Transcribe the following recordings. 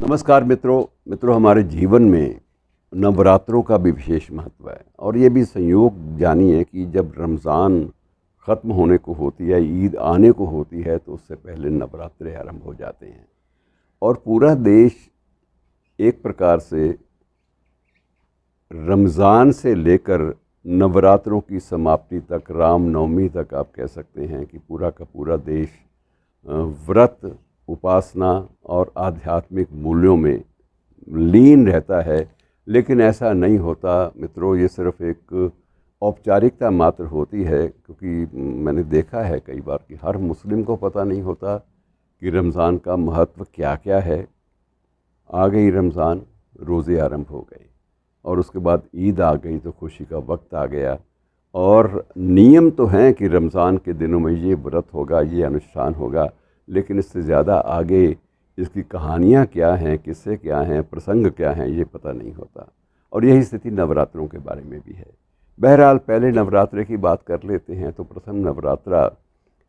नमस्कार मित्रों हमारे जीवन में नवरात्रों का भी विशेष महत्व है। और ये भी संयोग जानिए कि जब रमज़ान ख़त्म होने को होती है, ईद आने को होती है, तो उससे पहले नवरात्रे आरंभ हो जाते हैं और पूरा देश एक प्रकार से रमज़ान से लेकर नवरात्रों की समाप्ति तक, रामनवमी तक आप कह सकते हैं कि पूरा का पूरा देश व्रत, उपासना और आध्यात्मिक मूल्यों में लीन रहता है। लेकिन ऐसा नहीं होता मित्रों, ये सिर्फ एक औपचारिकता मात्र होती है, क्योंकि मैंने देखा है कई बार कि हर मुस्लिम को पता नहीं होता कि रमज़ान का महत्व क्या क्या है। आ गई रमज़ान, रोज़े आरंभ हो गए और उसके बाद ईद आ गई तो खुशी का वक्त आ गया। और नियम तो हैं कि रमज़ान के दिनों में ये व्रत होगा, ये अनुष्ठान होगा, लेकिन इससे ज़्यादा आगे इसकी कहानियाँ क्या हैं, किस्से क्या हैं, प्रसंग क्या हैं, ये पता नहीं होता। और यही स्थिति नवरात्रों के बारे में भी है। बहरहाल पहले नवरात्रे की बात कर लेते हैं। तो प्रथम नवरात्रा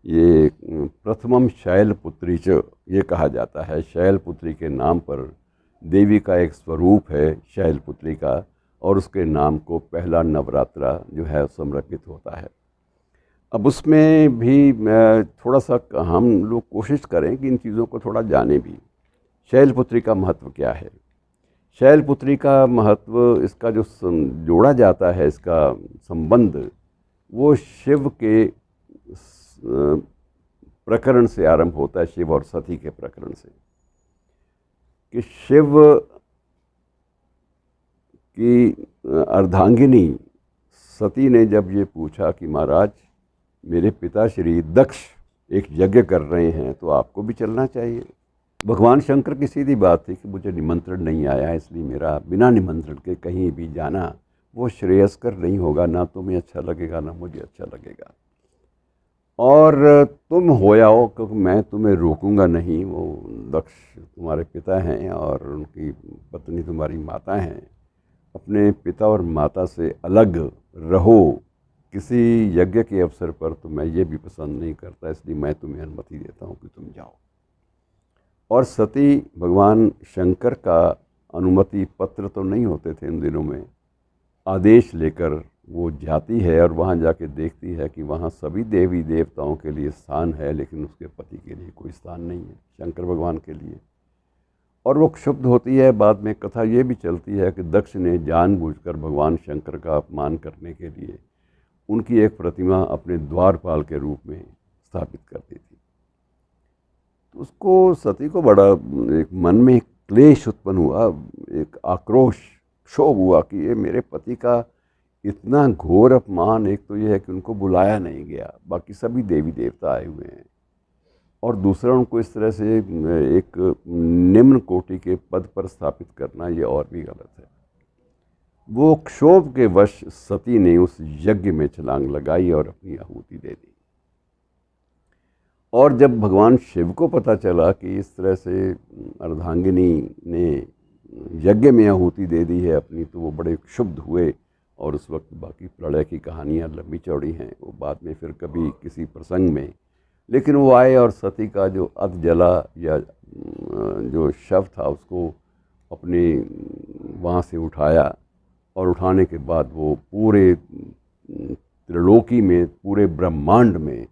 ये प्रथमम शैलपुत्री च ये कहा जाता है। शैलपुत्री के नाम पर देवी का एक स्वरूप है शैलपुत्री का, और उसके नाम को पहला नवरात्रा जो है समर्पित होता है। अब उसमें भी थोड़ा सा हम लोग कोशिश करें कि इन चीज़ों को थोड़ा जानें भी। शैलपुत्री का महत्व क्या है? शैलपुत्री का महत्व, इसका जो जोड़ा जाता है, इसका संबंध वो शिव के प्रकरण से आरंभ होता है, शिव और सती के प्रकरण से। कि शिव की अर्धांगिनी सती ने जब ये पूछा कि महाराज, मेरे पिता श्री दक्ष एक यज्ञ कर रहे हैं तो आपको भी चलना चाहिए। भगवान शंकर की सीधी बात थी कि मुझे निमंत्रण नहीं आया, इसलिए मेरा बिना निमंत्रण के कहीं भी जाना वो श्रेयस्कर नहीं होगा। ना तुम्हें अच्छा लगेगा, ना मुझे अच्छा लगेगा। और तुम हो आओ, क्योंकि मैं तुम्हें रोकूंगा नहीं। वो दक्ष तुम्हारे पिता हैं और उनकी पत्नी तुम्हारी माता हैं। अपने पिता और माता से अलग रहो किसी यज्ञ के अवसर पर, तो मैं ये भी पसंद नहीं करता, इसलिए मैं तुम्हें अनुमति देता हूँ कि तुम जाओ। और सती भगवान शंकर का अनुमति पत्र तो नहीं होते थे इन दिनों में, आदेश लेकर वो जाती है और वहाँ जाके देखती है कि वहाँ सभी देवी देवताओं के लिए स्थान है, लेकिन उसके पति के लिए कोई स्थान नहीं है, शंकर भगवान के लिए। और वो क्षुब्ध होती है। बाद में कथा ये भी चलती है कि दक्ष ने जानबूझकर भगवान शंकर का अपमान करने के लिए उनकी एक प्रतिमा अपने द्वारपाल के रूप में स्थापित कर दी थी। तो उसको, सती को बड़ा एक मन में एक क्लेश उत्पन्न हुआ, एक आक्रोश, क्षोभ हुआ कि ये मेरे पति का इतना घोर अपमान। एक तो ये है कि उनको बुलाया नहीं गया, बाकी सभी देवी देवता आए हुए हैं, और दूसरा उनको इस तरह से एक निम्न कोटि के पद पर स्थापित करना, ये और भी गलत है। वो क्षोभ के वश सती ने उस यज्ञ में छलांग लगाई और अपनी आहुति दे दी। और जब भगवान शिव को पता चला कि इस तरह से अर्धांगिनी ने यज्ञ में आहुति दे दी है अपनी, तो वो बड़े क्षुब्ध हुए। और उस वक्त बाकी प्रलय की कहानियाँ लंबी चौड़ी हैं, वो बाद में फिर कभी किसी प्रसंग में। लेकिन वो आए और सती का जो अध जला या जो शव था उसको अपने वहाँ से उठाया, और उठाने के बाद वो पूरे त्रिलोकी में, पूरे ब्रह्मांड में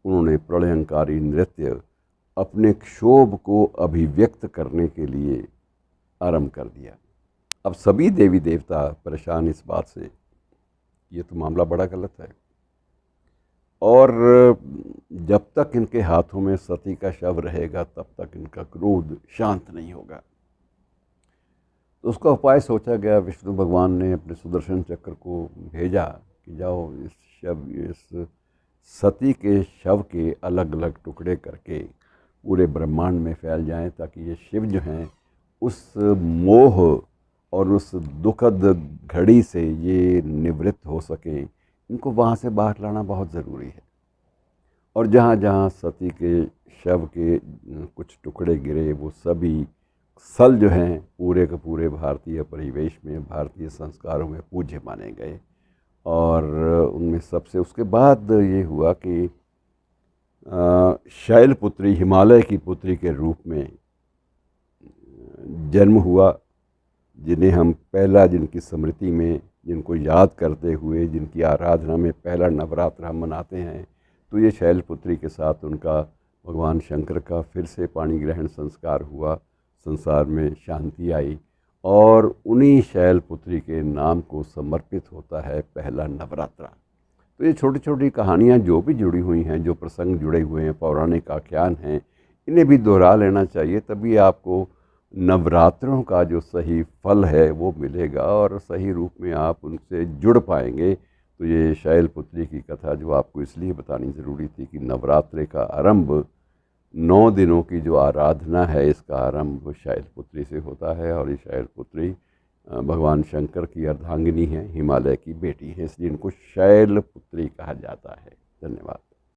उन्होंने प्रलयंकारी नृत्य अपने क्षोभ को अभिव्यक्त करने के लिए आरंभ कर दिया। अब सभी देवी देवता परेशान इस बात से, ये तो मामला बड़ा गलत है, और जब तक इनके हाथों में सती का शव रहेगा तब तक इनका क्रोध शांत नहीं होगा। तो उसका उपाय सोचा गया। विष्णु भगवान ने अपने सुदर्शन चक्र को भेजा कि जाओ इस सती के शव के अलग अलग टुकड़े करके पूरे ब्रह्मांड में फैल जाएं, ताकि ये शिव जो हैं उस मोह और उस दुखद घड़ी से ये निवृत्त हो सकें। इनको वहाँ से बाहर लाना बहुत ज़रूरी है। और जहाँ जहाँ सती के शव के कुछ टुकड़े गिरे, वो सभी स्थल जो हैं पूरे के पूरे भारतीय परिवेश में, भारतीय संस्कारों में पूज्य माने गए। और उनमें सबसे उसके बाद ये हुआ कि शैलपुत्री, हिमालय की पुत्री के रूप में जन्म हुआ, जिन्हें हम पहला, जिनकी स्मृति में, जिनको याद करते हुए, जिनकी आराधना में पहला नवरात्र हम मनाते हैं, तो ये शैलपुत्री के साथ उनका भगवान शंकर का फिर से पाणी ग्रहण संस्कार हुआ, संसार में शांति आई, और उन्हीं शैलपुत्री के नाम को समर्पित होता है पहला नवरात्रा। तो ये छोटी छोटी कहानियाँ जो भी जुड़ी हुई हैं, जो प्रसंग जुड़े हुए हैं, पौराणिक आख्यान हैं, इन्हें भी दोहरा लेना चाहिए, तभी आपको नवरात्रों का जो सही फल है वो मिलेगा और सही रूप में आप उनसे जुड़ पाएंगे। तो ये शैलपुत्री की कथा जो आपको इसलिए बतानी ज़रूरी थी कि नवरात्रि का आरंभ, 9 दिनों की जो आराधना है, इसका आरंभ शैलपुत्री से होता है, और ये शैलपुत्री भगवान शंकर की अर्धांगिनी है, हिमालय की बेटी है, इसलिए इनको शैलपुत्री कहा जाता है। धन्यवाद।